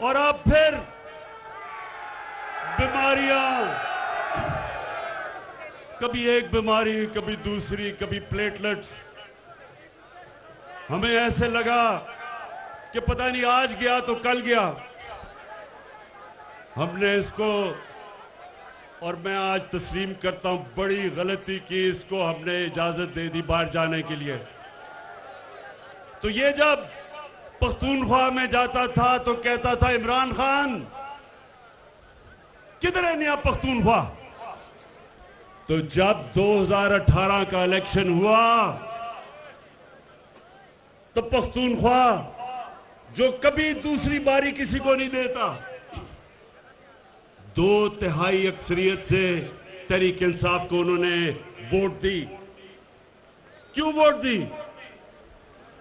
اور اب پھر بیماریاں، کبھی ایک بیماری، کبھی دوسری، کبھی پلیٹلیٹس. ہمیں ایسے لگا کہ پتہ نہیں آج گیا تو کل گیا. ہم نے اس کو، اور میں آج تسلیم کرتا ہوں، بڑی غلطی کی. اس کو ہم نے اجازت دے دی باہر جانے کے لیے. تو یہ جب پختونخوا میں جاتا تھا تو کہتا تھا عمران خان کدھر ہے نیا پختونخوا؟ تو جب 2018 کا الیکشن ہوا تو پختونخوا جو کبھی دوسری باری کسی کو نہیں دیتا، 2/3 اکثریت سے تحریک انصاف کو انہوں نے ووٹ دی. کیوں ووٹ دی؟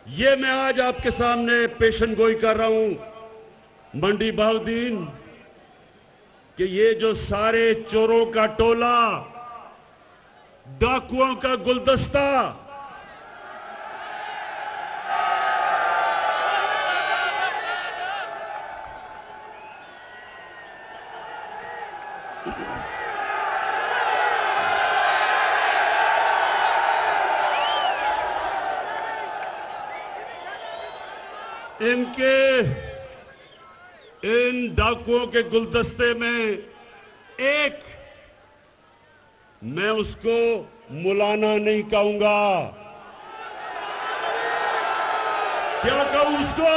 یہ میں آج آپ کے سامنے پیشن گوئی کر رہا ہوں منڈی بہاؤالدین، کہ یہ جو سارے چوروں کا ٹولہ، ڈاکوؤں کا گلدستہ، ان ڈاکوؤں کے گلدستے میں ایک، میں اس کو مولانا نہیں کہوں گا. کیا کہوں اس کو؟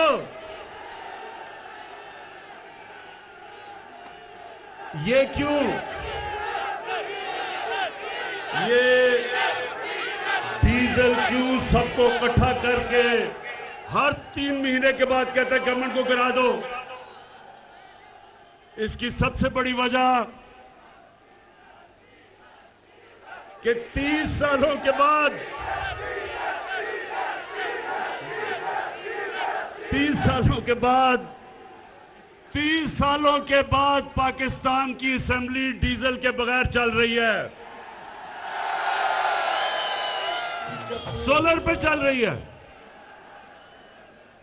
یہ کیوں؟ یہ ڈیزل کیوں سب کو اکٹھا کر کے ہر 3 مہینے کے بعد کہتا ہے گورنمنٹ کو گرا دو؟ اس کی سب سے بڑی وجہ کہ 30 سالوں کے بعد 30 سالوں کے بعد پاکستان کی اسمبلی ڈیزل کے بغیر چل رہی ہے، سولر پہ چل رہی ہے.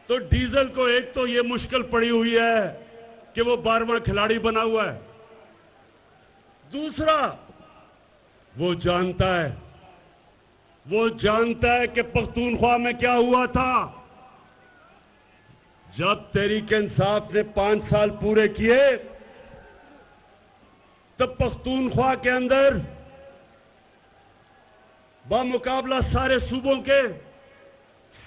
تو ڈیزل کو ایک تو یہ مشکل پڑی ہوئی ہے کہ وہ 12واں کھلاڑی بنا ہوا ہے. دوسرا، وہ جانتا ہے کہ پختونخوا میں کیا ہوا تھا. جب تحریک انصاف نے 5 سال پورے کیے تب پختونخوا کے اندر بمقابلہ سارے صوبوں کے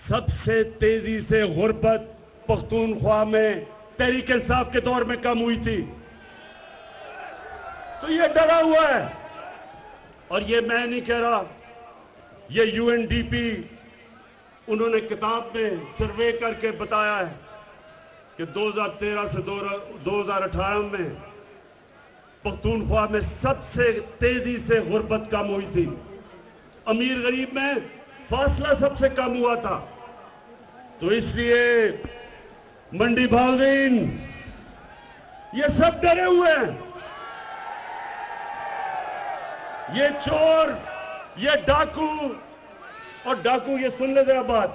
سب سے تیزی سے غربت پختونخوا میں تحریک انصاف کے دور میں کم ہوئی تھی. تو یہ ڈرا ہوا ہے، اور یہ میں نہیں کہہ رہا، یہ UNDP انہوں نے کتاب میں سروے کر کے بتایا ہے کہ 2013 سے 2018 میں پختونخوا میں سب سے تیزی سے غربت کم ہوئی تھی. امیر غریب میں فاصلہ سب سے کم ہوا تھا. تو اس لیے منڈی بہاؤالدین، یہ سب ڈرے ہوئے ہیں. یہ چور، یہ ڈاکو، اور ڈاکو، یہ سن لے ذرا بات،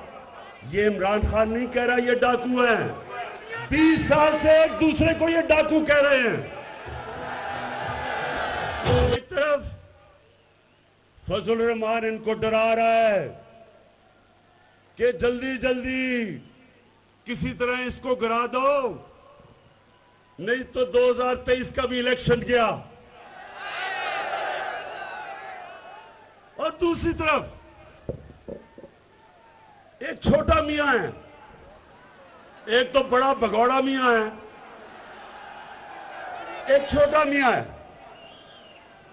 یہ عمران خان نہیں کہہ رہا یہ ڈاکو ہیں. 20 سال سے ایک دوسرے کو یہ ڈاکو کہہ رہے ہیں. ایک طرف فضل الرحمان ان کو ڈرا رہا ہے کہ جلدی جلدی کسی طرح اس کو گرا دو، نہیں تو 2023 کا بھی الیکشن گیا. اور دوسری طرف ایک چھوٹا میاں ہے، ایک تو بڑا بھگوڑا میاں ہے، ایک چھوٹا میاں ہے.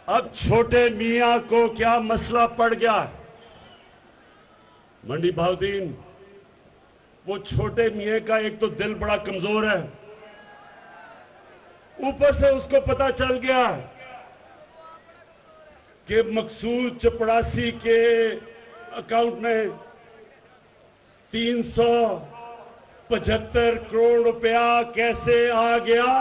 اب چھوٹے میاں کو کیا مسئلہ پڑ گیا منڈی بہاؤالدین؟ وہ چھوٹے میاں کا ایک تو دل بڑا کمزور ہے، اوپر سے اس کو پتا چل گیا کہ مقصود چپڑاسی کے اکاؤنٹ میں 375 کروڑ روپیہ کیسے آ گیا؟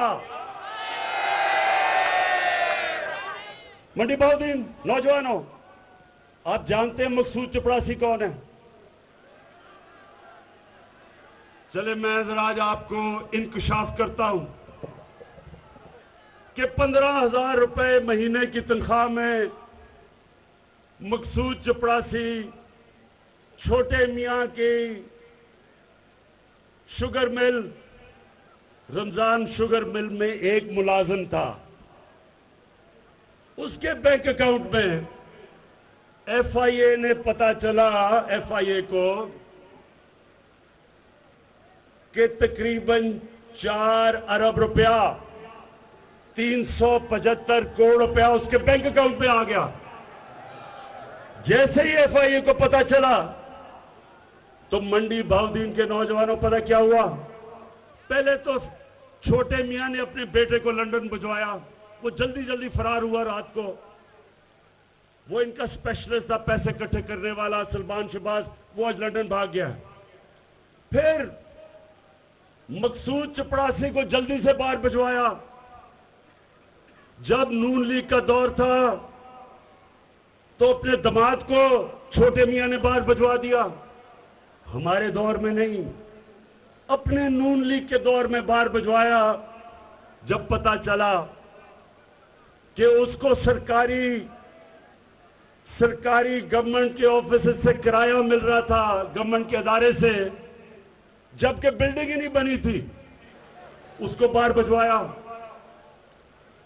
منڈی بہاؤالدین، نوجوانوں، آپ جانتے ہیں مقصود چپڑاسی کون ہے؟ چلے میں ذرا آج آپ کو انکشاف کرتا ہوں کہ 15,000 روپے مہینے کی تنخواہ میں مقصود چپڑاسی چھوٹے میاں کی شوگر مل رمضان شوگر مل میں ایک ملازم تھا. اس کے بینک اکاؤنٹ میں ایف آئی اے نے پتا چلا ایف آئی اے کو کہ تقریباً 4 ارب روپیہ 375 کروڑ روپیہ اس کے بینک اکاؤنٹ میں آ گیا. جیسے ہی ایف آئی اے کو پتا چلا تو منڈی بہاؤدین کے نوجوانوں پتہ کیا ہوا؟ پہلے تو چھوٹے میاں نے اپنے بیٹے کو لندن بھجوایا. وہ جلدی جلدی فرار ہوا رات کو. وہ ان کا اسپیشلسٹ تھا پیسے اکٹھے کرنے والا سلمان شہباز، وہ آج لندن بھاگ گیا. پھر مقصود چپڑاسی کو جلدی سے باہر بھجوایا. جب نون لیگ کا دور تھا تو اپنے داماد کو چھوٹے میاں نے باہر بھجوا دیا. ہمارے دور میں نہیں، اپنے نون لیگ کے دور میں باہر بھجوایا. جب پتا چلا کہ اس کو سرکاری گورنمنٹ کے آفس سے کرایہ مل رہا تھا، گورنمنٹ کے ادارے سے، جبکہ بلڈنگ ہی نہیں بنی تھی، اس کو باہر بھجوایا.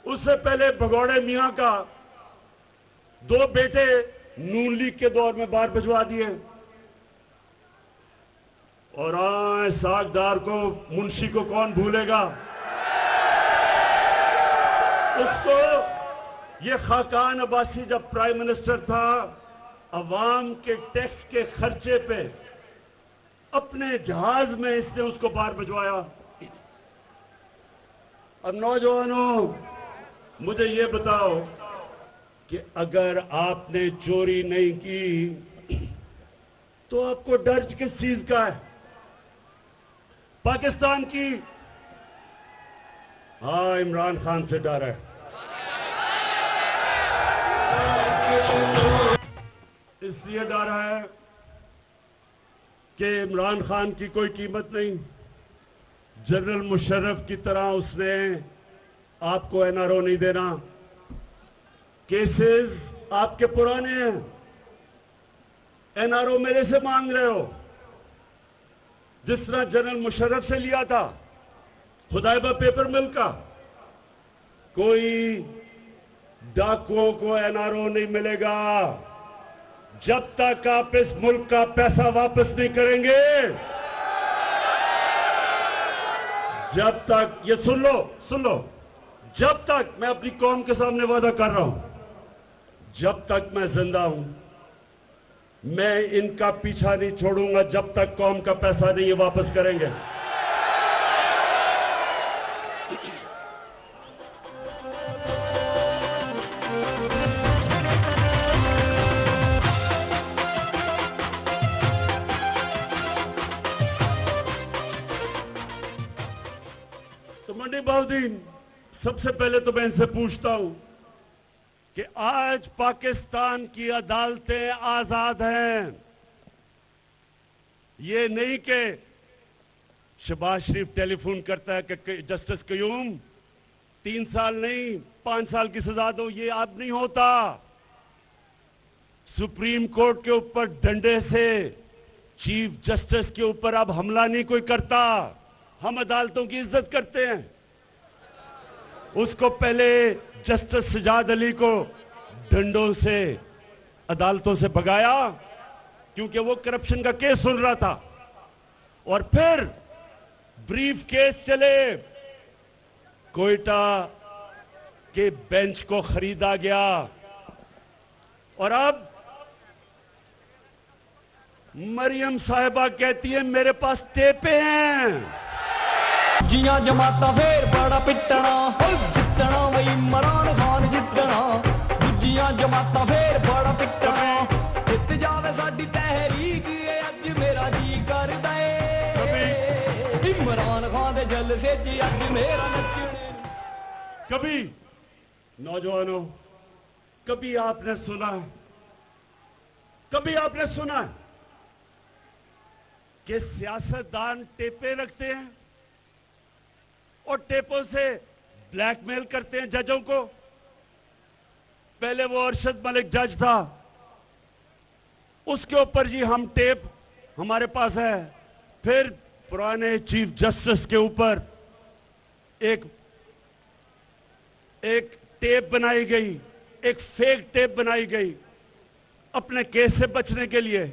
اس سے پہلے بھگوڑے میاں کا 2 بیٹے نون لیگ کے دور میں باہر بھجوا دیے. اور ساگدار کو، منشی کو کون بھولے گا؟ اس کو یہ خاقان عباسی جب پرائم منسٹر تھا، عوام کے ٹیکس کے خرچے پہ اپنے جہاز میں اس نے اس کو باہر بھجوایا. اب نوجوانوں مجھے یہ بتاؤ کہ اگر آپ نے چوری نہیں کی تو آپ کو ڈر کس چیز کا ہے؟ پاکستان کی عمران خان سے ڈر ہے. اس لیے ڈر ہے کہ عمران خان کی کوئی قیمت نہیں. جنرل مشرف کی طرح اس نے آپ کو این آر او نہیں دینا. کیسز آپ کے پرانے ہیں، این آر او میرے سے مانگ رہے ہو، جس طرح جنرل مشرف سے لیا تھا خدائبہ پیپر مل کا. کوئی ڈاکوؤں کو این آر او نہیں ملے گا جب تک آپ اس ملک کا پیسہ واپس نہیں کریں گے. جب تک، یہ سن لو، جب تک، میں اپنی قوم کے سامنے وعدہ کر رہا ہوں، جب تک میں زندہ ہوں میں ان کا پیچھا نہیں چھوڑوں گا جب تک قوم کا پیسہ نہیں یہ واپس کریں گے. تو منڈی بہاؤدین، سب سے پہلے تو میں ان سے پوچھتا ہوں کہ آج پاکستان کی عدالتیں آزاد ہیں. یہ نہیں کہ شہباز شریف ٹیلی فون کرتا ہے کہ جسٹس قیوم 3 سال نہیں 5 سال کی سزا دو. یہ اب نہیں ہوتا. سپریم کورٹ کے اوپر ڈنڈے سے چیف جسٹس کے اوپر اب حملہ نہیں کوئی کرتا. ہم عدالتوں کی عزت کرتے ہیں. اس کو پہلے جسٹس سجاد علی کو ڈنڈوں سے عدالتوں سے بھگایا کیونکہ وہ کرپشن کا کیس سن رہا تھا. اور پھر بریف کیس چلے، کوئٹہ کے بینچ کو خریدا گیا. اور اب مریم صاحبہ کہتی ہے میرے پاس ٹیپیں ہیں. جیاں جماعتاں پھر بڑا پٹنا جتنا وہی عمران خان جتنا. جیاں جماعتاں پھر بڑا پٹنا جت جاوے ساڈی تحریک اج میرا جی کردا اے عمران خان دے جلسے چ اج میرا نچنے. کبھی نوجوانوں، کبھی آپ نے سنا کہ سیاستدان ٹیپیں رکھتے ہیں اور ٹیپوں سے بلیک میل کرتے ہیں ججوں کو. پہلے وہ ارشد ملک جج تھا, اس کے اوپر جی ہم ٹیپ ہمارے پاس ہے. پھر پرانے چیف جسٹس کے اوپر ایک ٹیپ بنائی گئی, ایک فیک ٹیپ بنائی گئی اپنے کیس سے بچنے کے لیے.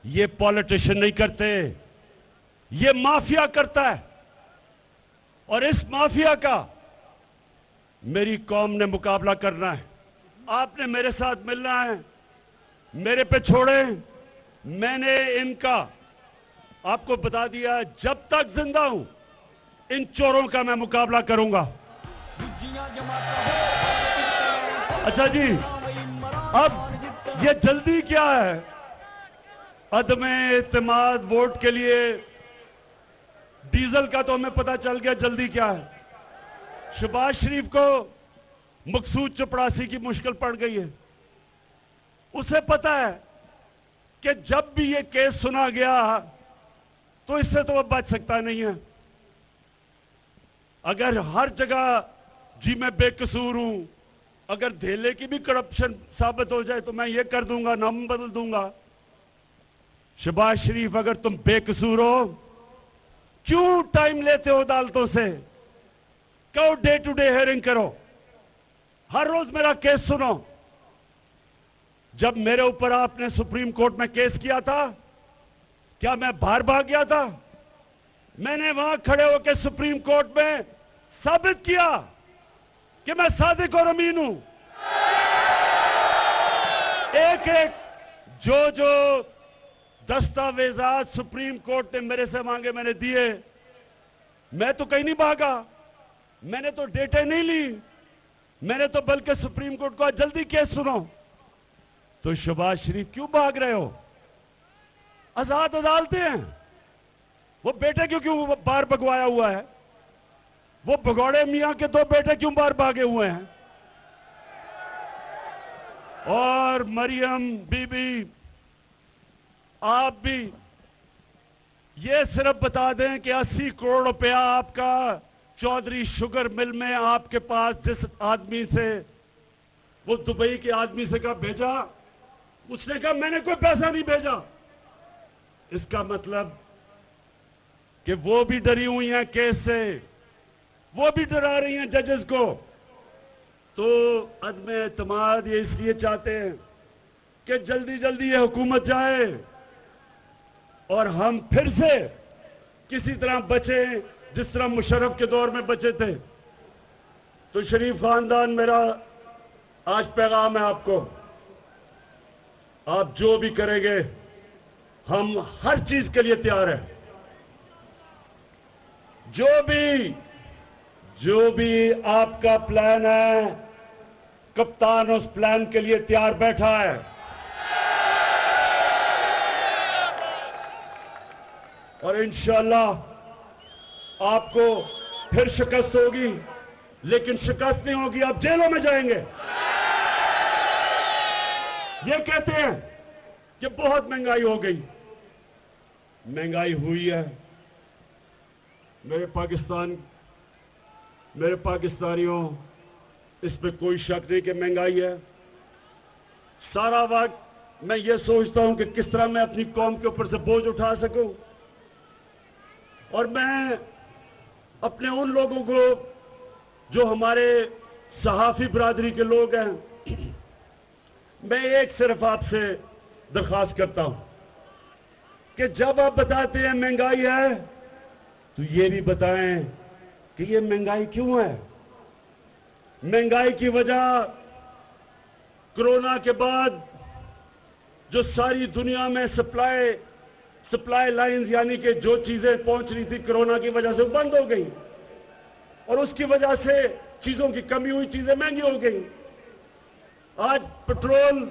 یہ پولیٹیشین نہیں کرتے, یہ مافیا کرتا ہے, اور اس مافیا کا میری قوم نے مقابلہ کرنا ہے. آپ نے میرے ساتھ ملنا ہے, میرے پہ چھوڑیں. میں نے ان کا آپ کو بتا دیا, جب تک زندہ ہوں ان چوروں کا میں مقابلہ کروں گا. اچھا جی, اب یہ جلدی کیا ہے؟ عدم اعتماد ووٹ کے لیے ڈیزل کا تو ہمیں پتا چل گیا جلدی کیا ہے. شہباز شریف کو مقصود چپڑاسی کی مشکل پڑ گئی ہے. اسے پتا ہے کہ جب بھی یہ کیس سنا گیا تو اس سے تو وہ بچ سکتا نہیں ہے. اگر ہر جگہ جی میں بے قصور ہوں, اگر دھیلے کی بھی کرپشن ثابت ہو جائے تو میں یہ کر دوں گا, نام بدل دوں گا. شہباز شریف اگر تم بے قصور ہو, کیوں ٹائم لیتے ہو عدالتوں سے؟ کہو ڈے ٹو ڈے ہیئرنگ کرو, ہر روز میرا کیس سنو. جب میرے اوپر آپ نے سپریم کورٹ میں کیس کیا تھا, کیا میں باہر بھاگ گیا تھا؟ میں نے وہاں کھڑے ہو کے سپریم کورٹ میں ثابت کیا کہ میں صادق اور امین ہوں. ایک جو دستاویزات سپریم کورٹ نے میرے سے مانگے میں نے دیے. میں تو کہیں نہیں بھاگا, میں نے تو ڈیٹے نہیں لی, میں نے تو بلکہ سپریم کورٹ کو جلدی کیس سنو. تو شہباز شریف کیوں بھاگ رہے ہو؟ آزاد عدالتیں ہیں. وہ بیٹے کیوں باہر بھگوایا ہوا ہے؟ وہ بھگوڑے میاں کے دو بیٹے کیوں باہر بھاگے ہوئے ہیں؟ اور مریم بی بی, آپ بھی یہ صرف بتا دیں کہ 80 کروڑ روپیہ آپ کا چودھری شوگر مل میں آپ کے پاس جس آدمی سے, وہ دبئی کے آدمی سے کہا بھیجا, اس نے کہا میں نے کوئی پیسہ نہیں بھیجا. اس کا مطلب کہ وہ بھی ڈری ہوئی ہیں کیس سے, وہ بھی ڈرا رہی ہیں ججز کو. تو عدم اعتماد یہ اس لیے چاہتے ہیں کہ جلدی جلدی یہ حکومت جائے اور ہم پھر سے کسی طرح بچیں جس طرح مشرف کے دور میں بچے تھے. تو شریف خاندان, میرا آج پیغام ہے آپ کو, آپ جو بھی کریں گے ہم ہر چیز کے لیے تیار ہیں. جو بھی آپ کا پلان ہے, کپتان اس پلان کے لیے تیار بیٹھا ہے. اور انشاءاللہ آپ کو پھر شکست ہوگی, لیکن شکست نہیں ہوگی, آپ جیلوں میں جائیں گے. یہ کہتے ہیں کہ بہت مہنگائی ہو گئی. مہنگائی ہوئی ہے. میرے پاکستانیوں, اس پہ کوئی شک نہیں کہ مہنگائی ہے. سارا وقت میں یہ سوچتا ہوں کہ کس طرح میں اپنی قوم کے اوپر سے بوجھ اٹھا سکوں, اور میں اپنے ان لوگوں کو جو ہمارے صحافی برادری کے لوگ ہیں, میں ایک صرف آپ سے درخواست کرتا ہوں کہ جب آپ بتاتے ہیں مہنگائی ہے تو یہ بھی بتائیں کہ یہ مہنگائی کیوں ہے. مہنگائی کی وجہ کرونا کے بعد جو ساری دنیا میں سپلائی لائنز, یعنی کہ جو چیزیں پہنچ رہی تھی کرونا کی وجہ سے بند ہو گئی, اور اس کی وجہ سے چیزوں کی کمی ہوئی, چیزیں مہنگی ہو گئی. آج پٹرول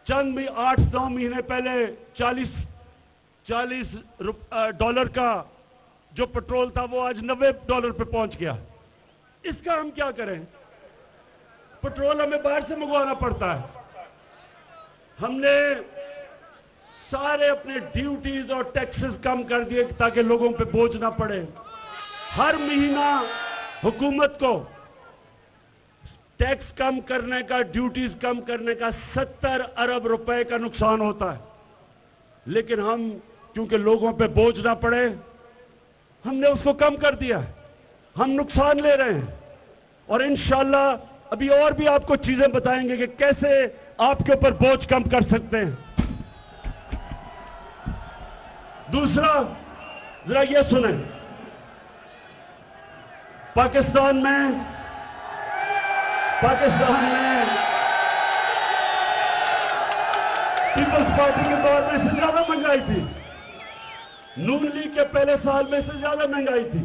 چند 8-9 مہینے پہلے $40 کا جو پٹرول تھا وہ آج $90 پہ پہنچ گیا. اس کا ہم کیا کریں؟ پٹرول ہمیں باہر سے منگوانا پڑتا ہے. ہم نے سارے اپنے ڈیوٹیز اور ٹیکسز کم کر دیے تاکہ لوگوں پہ بوجھ نہ پڑے. ہر مہینہ حکومت کو ٹیکس کم کرنے کا، ڈیوٹیز کم کرنے کا 70 ارب روپے کا نقصان ہوتا ہے. لیکن ہم کیونکہ لوگوں پہ بوجھ نہ پڑے ہم نے اس کو کم کر دیا ہے. ہم نقصان لے رہے ہیں اور انشاءاللہ ابھی اور بھی آپ کو چیزیں بتائیں گے کہ کیسے آپ کے اوپر بوجھ کم کر سکتے ہیں. دوسرا ذرا یہ سنیں، پاکستان میں پیپلز پارٹی کے دور میں اس سے زیادہ مہنگائی تھی. نون لیگ کے پہلے سال میں اس سے زیادہ مہنگائی تھی.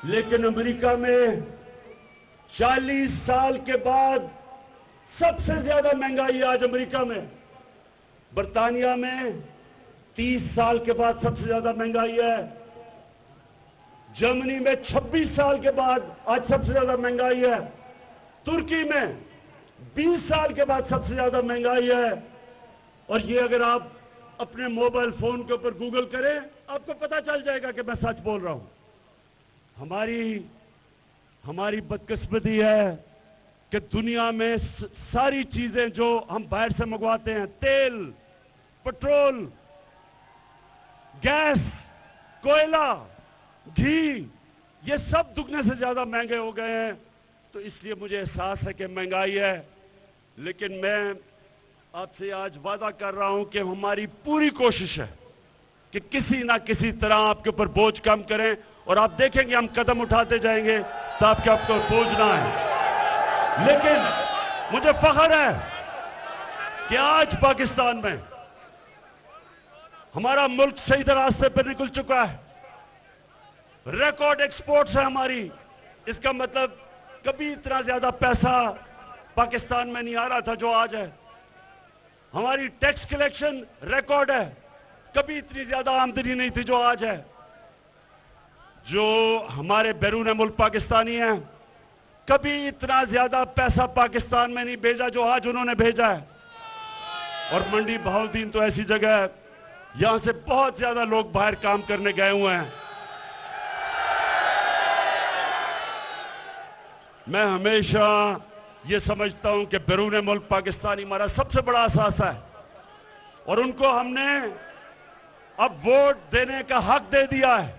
لیکن امریکہ میں 40 سال کے بعد سب سے زیادہ مہنگائی آج امریکہ میں. برطانیہ میں 30 سال کے بعد سب سے زیادہ مہنگائی ہے. جرمنی میں 26 سال کے بعد آج سب سے زیادہ مہنگائی ہے. ترکی میں 20 سال کے بعد سب سے زیادہ مہنگائی ہے. اور یہ اگر آپ اپنے موبائل فون کے اوپر گوگل کریں آپ کو پتا چل جائے گا کہ میں سچ بول رہا ہوں. ہماری بدقسمتی ہے کہ دنیا میں ساری چیزیں جو ہم باہر سے منگواتے ہیں، تیل، پٹرول، گیس، کوئلہ، گھی، یہ سب دگنے سے زیادہ مہنگے ہو گئے ہیں. تو اس لیے مجھے احساس ہے کہ مہنگائی ہے. لیکن میں آپ سے آج وعدہ کر رہا ہوں کہ ہماری پوری کوشش ہے کہ کسی نہ کسی طرح آپ کے اوپر بوجھ کم کریں. اور آپ دیکھیں گے ہم قدم اٹھاتے جائیں گے تو آپ کے اوپر بوجھ نہ آئے. لیکن مجھے فخر ہے کہ آج پاکستان میں ہمارا ملک صحیح راستے پہ نکل چکا ہے. ریکارڈ ایکسپورٹس ہے ہماری. اس کا مطلب کبھی اتنا زیادہ پیسہ پاکستان میں نہیں آ رہا تھا جو آج ہے. ہماری ٹیکس کلیکشن ریکارڈ ہے. کبھی اتنی زیادہ آمدنی نہیں تھی جو آج ہے. جو ہمارے بیرون ملک پاکستانی ہیں کبھی اتنا زیادہ پیسہ پاکستان میں نہیں بھیجا جو آج انہوں نے بھیجا ہے. اور منڈی بہاؤالدین تو ایسی جگہ ہے یہاں سے بہت زیادہ لوگ باہر کام کرنے گئے ہوئے ہیں. میں ہمیشہ یہ سمجھتا ہوں کہ بیرون ملک پاکستانی ہمارا سب سے بڑا اثاثہ ہے اور ان کو ہم نے اب ووٹ دینے کا حق دے دیا ہے.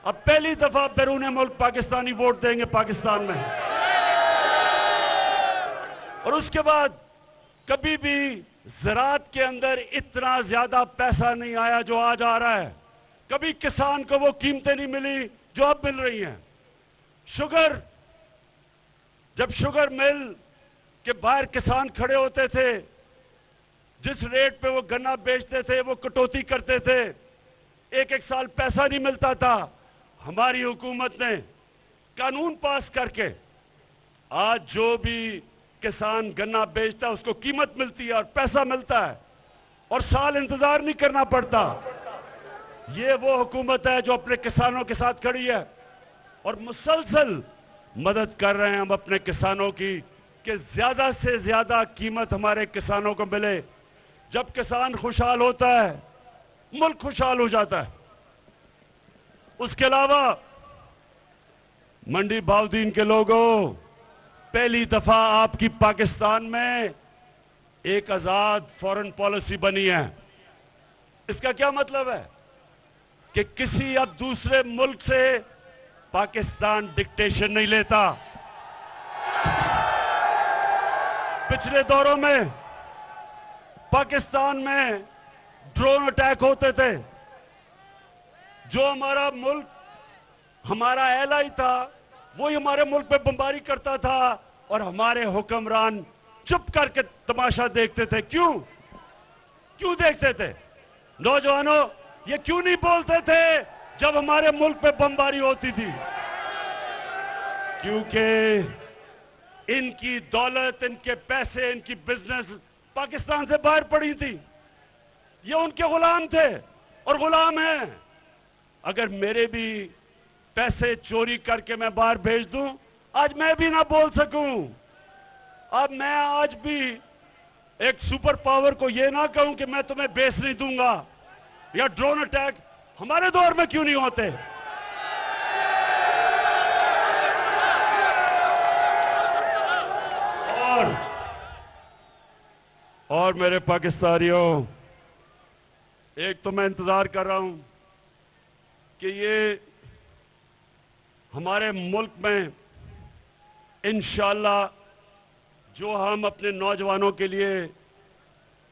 اب پہلی دفعہ بیرون ملک پاکستانی ووٹ دیں گے پاکستان میں. اور اس کے بعد کبھی بھی زراعت کے اندر اتنا زیادہ پیسہ نہیں آیا جو آج آ رہا ہے. کبھی کسان کو وہ قیمتیں نہیں ملی جو اب مل رہی ہیں. جب شوگر مل کے باہر کسان کھڑے ہوتے تھے، جس ریٹ پہ وہ گنا بیچتے تھے وہ کٹوتی کرتے تھے، ایک سال پیسہ نہیں ملتا تھا. ہماری حکومت نے قانون پاس کر کے آج جو بھی کسان گنا بیچتا ہے اس کو قیمت ملتی ہے اور پیسہ ملتا ہے اور سال انتظار نہیں کرنا پڑتا. یہ وہ حکومت ہے جو اپنے کسانوں کے ساتھ کھڑی ہے اور مسلسل مدد کر رہے ہیں ہم اپنے کسانوں کی کہ زیادہ سے زیادہ قیمت ہمارے کسانوں کو ملے. جب کسان خوشحال ہوتا ہے ملک خوشحال ہو جاتا ہے. اس کے علاوہ منڈی بہاؤالدین کے لوگوں، پہلی دفعہ آپ کی پاکستان میں ایک آزاد فارن پالیسی بنی ہے. اس کا کیا مطلب ہے کہ کسی اب دوسرے ملک سے پاکستان ڈکٹیشن نہیں لیتا. پچھلے دوروں میں پاکستان میں ڈرون اٹیک ہوتے تھے. جو ہمارا ملک، ہمارا ایلائی تھا وہی ہمارے ملک پہ بمباری کرتا تھا اور ہمارے حکمران چپ کر کے تماشا دیکھتے تھے. کیوں دیکھتے تھے؟ نوجوانوں یہ کیوں نہیں بولتے تھے جب ہمارے ملک پہ بمباری ہوتی تھی؟ کیونکہ ان کی دولت، ان کے پیسے، ان کی بزنس پاکستان سے باہر پڑی تھی. یہ ان کے غلام تھے اور غلام ہیں. اگر میرے بھی پیسے چوری کر کے میں باہر بھیج دوں، آج میں بھی نہ بول سکوں. اب میں آج بھی ایک سپر پاور کو یہ نہ کہوں کہ میں تمہیں بیس نہیں دوں گا یا ڈرون اٹیک ہمارے دور میں کیوں نہیں ہوتے؟ اور میرے پاکستانیوں، ایک تو میں انتظار کر رہا ہوں کہ یہ ہمارے ملک میں انشاءاللہ جو ہم اپنے نوجوانوں کے لیے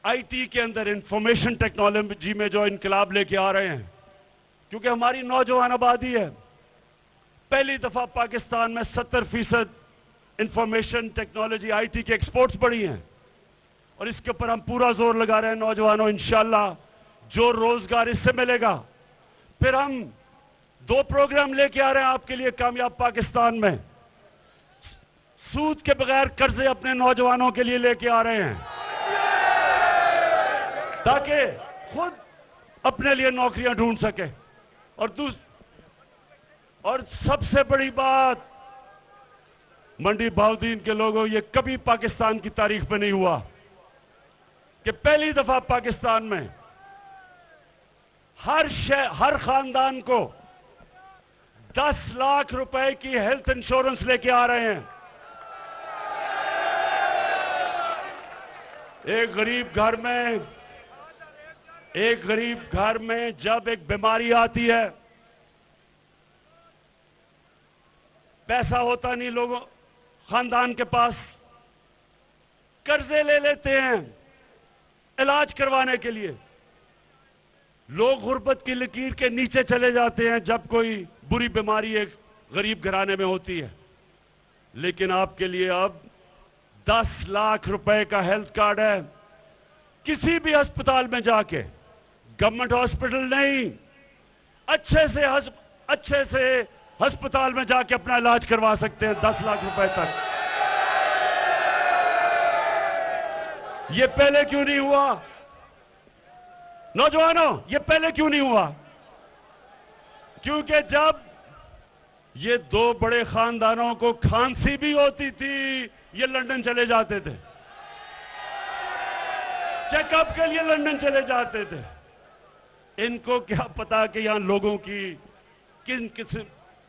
آئی ٹی کے اندر انفارمیشن ٹیکنالوجی میں جو انقلاب لے کے آ رہے ہیں، کیونکہ ہماری نوجوان آبادی ہے، پہلی دفعہ پاکستان میں 70% انفارمیشن ٹیکنالوجی آئی ٹی کے ایکسپورٹس بڑھی ہیں، اور اس کے اوپر ہم پورا زور لگا رہے ہیں نوجوانوں، انشاءاللہ جو روزگار اس سے ملے گا۔ پھر ہم 2 پروگرام لے کے آ رہے ہیں آپ کے لیے کامیاب پاکستان میں، سود کے بغیر قرضے اپنے نوجوانوں کے لیے لے کے آ رہے ہیں تاکہ خود اپنے لیے نوکریاں ڈھونڈ سکے۔ اور سب سے بڑی بات، منڈی بہاؤدین کے لوگوں، یہ کبھی پاکستان کی تاریخ میں نہیں ہوا کہ پہلی دفعہ پاکستان میں ہر خاندان کو 10 لاکھ روپے کی ہیلتھ انشورنس لے کے آ رہے ہیں۔ ایک غریب گھر میں جب ایک بیماری آتی ہے، پیسہ ہوتا نہیں لوگوں خاندان کے پاس، قرضے لے لیتے ہیں علاج کروانے کے لیے، لوگ غربت کی لکیر کے نیچے چلے جاتے ہیں جب کوئی بری بیماری ایک غریب گھرانے میں ہوتی ہے۔ لیکن آپ کے لیے اب 10 لاکھ روپے کا ہیلتھ کارڈ ہے، کسی بھی ہسپتال میں جا کے، گورنمنٹ ہاسپٹل نہیں، اچھے سے ہسپتال میں جا کے اپنا علاج کروا سکتے ہیں 10 لاکھ روپے تک۔ یہ پہلے کیوں نہیں ہوا؟ نوجوانوں، یہ پہلے کیوں نہیں ہوا؟ کیونکہ جب یہ 2 بڑے خاندانوں کو کھانسی بھی ہوتی تھی، یہ لندن چلے جاتے تھے، چیک اپ کے لیے لندن چلے جاتے تھے۔ ان کو کیا پتا کہ یہاں لوگوں کی کن قسم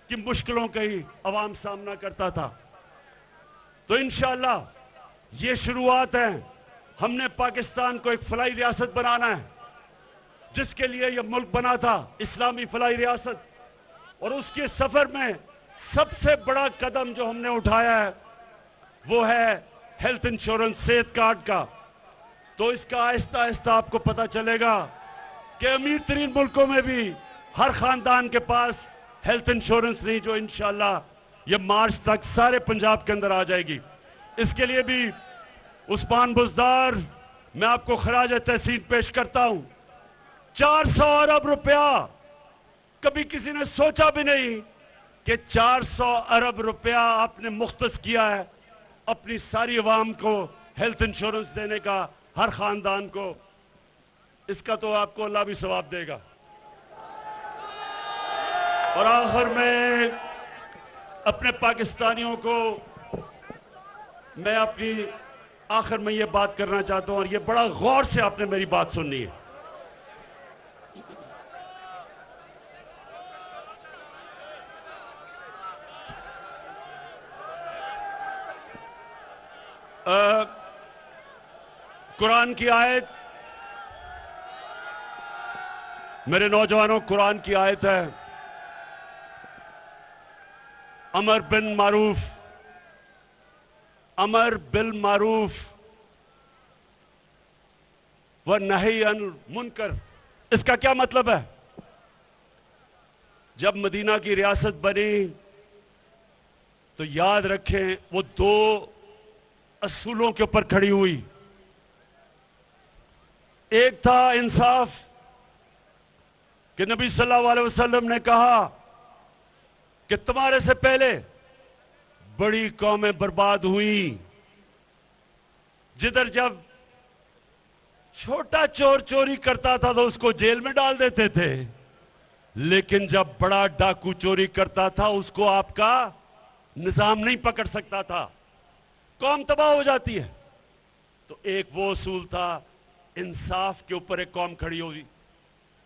کی مشکلوں کا ہی عوام سامنا کرتا تھا۔ تو انشاءاللہ یہ شروعات ہے، ہم نے پاکستان کو ایک فلاحی ریاست بنانا ہے، جس کے لیے یہ ملک بنا تھا، اسلامی فلاحی ریاست، اور اس کے سفر میں سب سے بڑا قدم جو ہم نے اٹھایا ہے وہ ہے ہیلتھ انشورنس، صحت کارڈ کا۔ تو اس کا آہستہ آہستہ آپ کو پتا چلے گا کہ امیر ترین ملکوں میں بھی ہر خاندان کے پاس ہیلتھ انشورنس نہیں، جو انشاءاللہ یہ مارچ تک سارے پنجاب کے اندر آ جائے گی۔ اس کے لیے بھی عثمان بزدار، میں آپ کو خراج تحسین پیش کرتا ہوں۔ 400 ارب روپیہ، کبھی کسی نے سوچا بھی نہیں کہ 400 ارب روپیہ آپ نے مختص کیا ہے اپنی ساری عوام کو ہیلتھ انشورنس دینے کا، ہر خاندان کو۔ اس کا تو آپ کو اللہ بھی ثواب دے گا۔ اور آخر میں اپنے پاکستانیوں کو میں اپنی آخر میں یہ بات کرنا چاہتا ہوں، اور یہ بڑا غور سے آپ نے میری بات سننی ہے۔ قرآن کی آیت، میرے نوجوانوں، قرآن کی آیت ہے، امر بالمعروف ونہی عن المنکر۔ اس کا کیا مطلب ہے؟ جب مدینہ کی ریاست بنی تو یاد رکھیں وہ 2 اصولوں کے اوپر کھڑی ہوئی۔ ایک تھا انصاف، کہ نبی صلی اللہ علیہ وسلم نے کہا کہ تمہارے سے پہلے بڑی قومیں برباد ہوئیں، جدھر جب چھوٹا چور چوری کرتا تھا تو اس کو جیل میں ڈال دیتے تھے، لیکن جب بڑا ڈاکو چوری کرتا تھا اس کو آپ کا نظام نہیں پکڑ سکتا تھا، قوم تباہ ہو جاتی ہے۔ تو ایک وہ اصول تھا انصاف کے اوپر ایک قوم کھڑی ہوئی.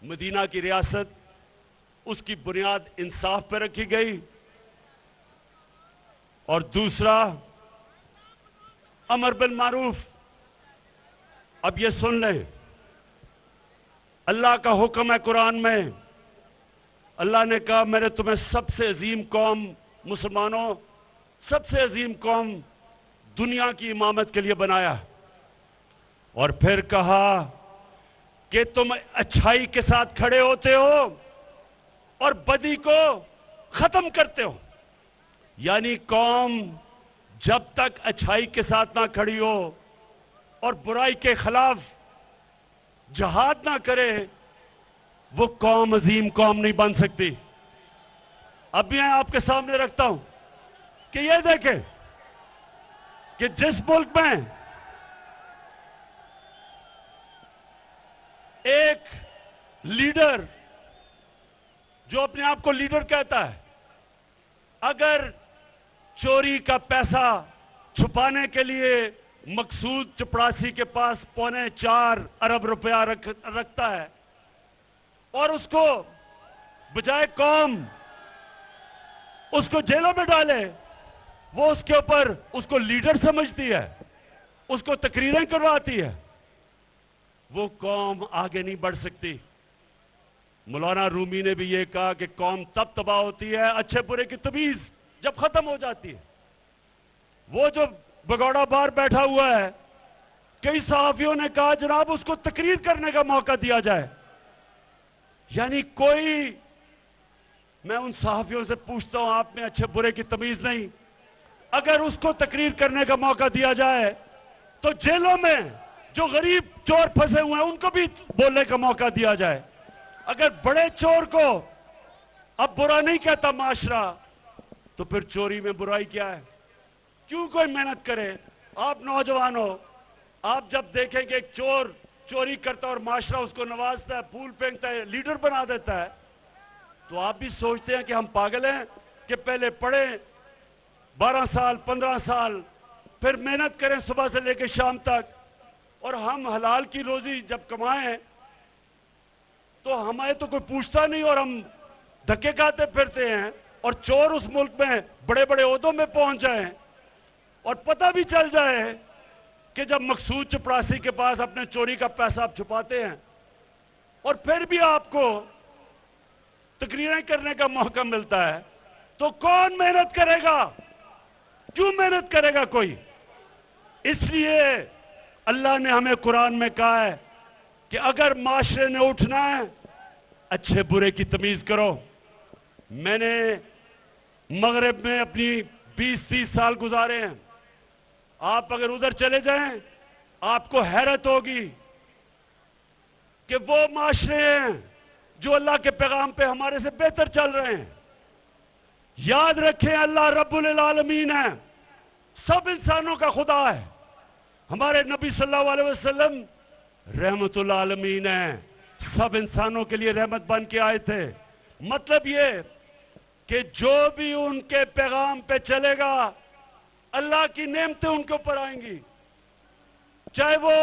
مدینہ کی ریاست اس کی بنیاد انصاف پہ رکھی گئی. اور دوسرا امر بالمعروف. اب یہ سن لیں, اللہ کا حکم ہے قرآن میں. اللہ نے کہا میں نے تمہیں سب سے عظیم قوم مسلمانوں, سب سے عظیم قوم دنیا کی امامت کے لیے بنایا. اور پھر کہا کہ تم اچھائی کے ساتھ کھڑے ہوتے ہو اور بدی کو ختم کرتے ہو. یعنی قوم جب تک اچھائی کے ساتھ نہ کھڑی ہو اور برائی کے خلاف جہاد نہ کرے, وہ قوم عظیم قوم نہیں بن سکتی. اب میں آپ کے سامنے رکھتا ہوں کہ یہ دیکھیں کہ جس ملک میں ایک لیڈر جو اپنے آپ کو لیڈر کہتا ہے, اگر چوری کا پیسہ چھپانے کے لیے مقصود چپڑاسی کے پاس 4.25 ارب روپیہ رکھتا ہے اور اس کو بجائے قوم اس کو جیلوں میں ڈالے, وہ اس کے اوپر اس کو لیڈر سمجھتی ہے, اس کو تقریریں کرواتی ہے, وہ قوم آگے نہیں بڑھ سکتی. مولانا رومی نے بھی یہ کہا کہ قوم تب تباہ ہوتی ہے اچھے برے کی تمیز جب ختم ہو جاتی ہے. وہ جو بگوڑا بار بیٹھا ہوا ہے, کئی صحافیوں نے کہا جناب اس کو تقریر کرنے کا موقع دیا جائے. یعنی کوئی, میں ان صحافیوں سے پوچھتا ہوں آپ میں اچھے برے کی تمیز نہیں؟ اگر اس کو تقریر کرنے کا موقع دیا جائے تو جیلوں میں جو غریب چور پھنسے ہوئے ہیں ان کو بھی بولنے کا موقع دیا جائے. اگر بڑے چور کو اب برا نہیں کہتا معاشرہ, تو پھر چوری میں برائی کیا ہے؟ کیوں کوئی محنت کرے؟ آپ نوجوان ہو, آپ جب دیکھیں کہ ایک چور چوری کرتا ہے اور معاشرہ اس کو نوازتا ہے, پھول پھینکتا ہے, لیڈر بنا دیتا ہے, تو آپ بھی سوچتے ہیں کہ ہم پاگل ہیں کہ پہلے پڑھیں 12 سال 15 سال, پھر محنت کریں صبح سے لے کے شام تک, اور ہم حلال کی روزی جب کمائیں تو ہمیں تو کوئی پوچھتا نہیں اور ہم دھکے کھاتے پھرتے ہیں, اور چور اس ملک میں بڑے بڑے عہدوں میں پہنچ جائیں اور پتہ بھی چل جائے کہ جب مقصود چپڑاسی کے پاس اپنے چوری کا پیسہ آپ چھپاتے ہیں اور پھر بھی آپ کو تقریریں کرنے کا موقع ملتا ہے, تو کون محنت کرے گا؟ کیوں محنت کرے گا کوئی؟ اس لیے اللہ نے ہمیں قرآن میں کہا ہے کہ اگر معاشرے نے اٹھنا ہے اچھے برے کی تمیز کرو. میں نے مغرب میں اپنی 20-30 سال گزارے ہیں. آپ اگر ادھر چلے جائیں آپ کو حیرت ہوگی کہ وہ معاشرے ہیں جو اللہ کے پیغام پہ ہمارے سے بہتر چل رہے ہیں. یاد رکھیں اللہ رب العالمین ہے, سب انسانوں کا خدا ہے. ہمارے نبی صلی اللہ علیہ وسلم رحمت العالمین ہیں, سب انسانوں کے لیے رحمت بن کے آئے تھے. مطلب یہ کہ جو بھی ان کے پیغام پہ چلے گا اللہ کی نعمتیں ان کے اوپر آئیں گی, چاہے وہ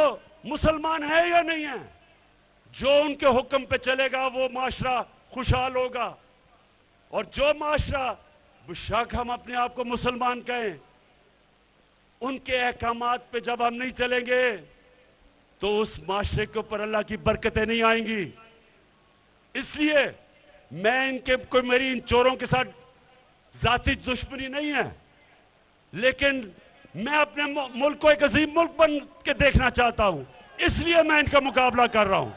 مسلمان ہے یا نہیں ہے. جو ان کے حکم پہ چلے گا وہ معاشرہ خوشحال ہوگا, اور جو معاشرہ بشک ہم اپنے آپ کو مسلمان کہیں, ان کے احکامات پہ جب ہم نہیں چلیں گے تو اس معاشرے کے اوپر اللہ کی برکتیں نہیں آئیں گی. اس لیے میں میری ان چوروں کے ساتھ ذاتی دشمنی نہیں ہے, لیکن میں اپنے ملک کو ایک عظیم ملک بن کے دیکھنا چاہتا ہوں, اس لیے میں ان کا مقابلہ کر رہا ہوں.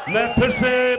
میں پھر سے